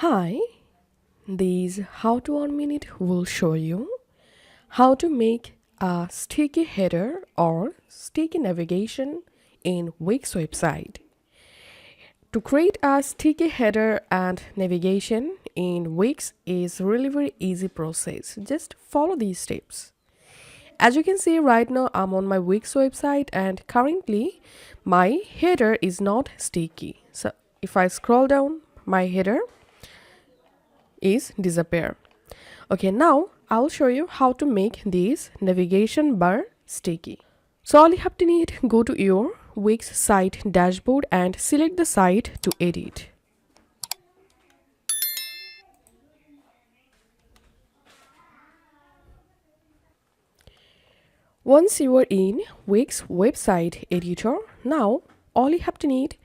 Hi, this How to 1 Minute will show you how to make a sticky header or sticky navigation in Wix website. To create a sticky header and navigation in Wix is really very easy process. Just follow these steps. As you can see right now I'm on my Wix website and currently my header is not sticky. So if I scroll down, my header is disappear. Okay, now I'll show you how to make this navigation bar sticky. So all you have to need, go to your Wix site dashboard and select the site to edit. Once you are in Wix website editor, now all you have to need,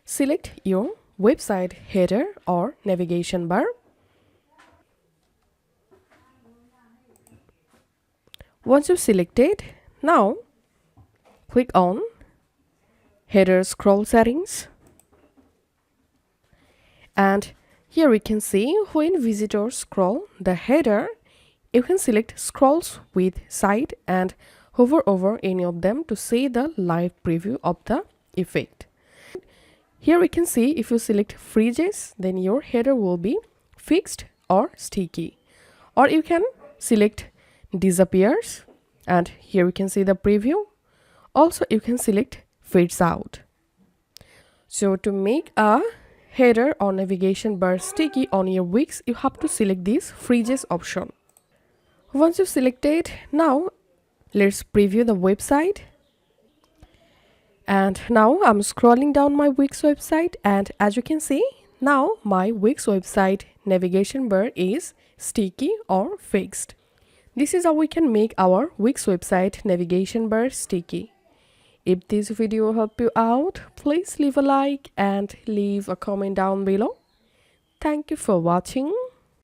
select your website header or navigation bar. Once you've selected, now click on header scroll settings, and here we can see when visitors scroll the header, you can select scrolls with site and hover over any of them to see the live preview of the effect. Here we can see if you select freezes, then your header will be fixed or sticky, or you can select disappears, and here we can see the preview. Also you can select fades out. So to make a header or navigation bar sticky on your Wix, you have to select this freezes option. Once you've selected, now let's preview the website. And now I'm scrolling down my Wix website, and as you can see, now my Wix website navigation bar is sticky or fixed. This is how we can make our Wix website navigation bar sticky. If this video helped you out, please leave a like and leave a comment down below. Thank you for watching.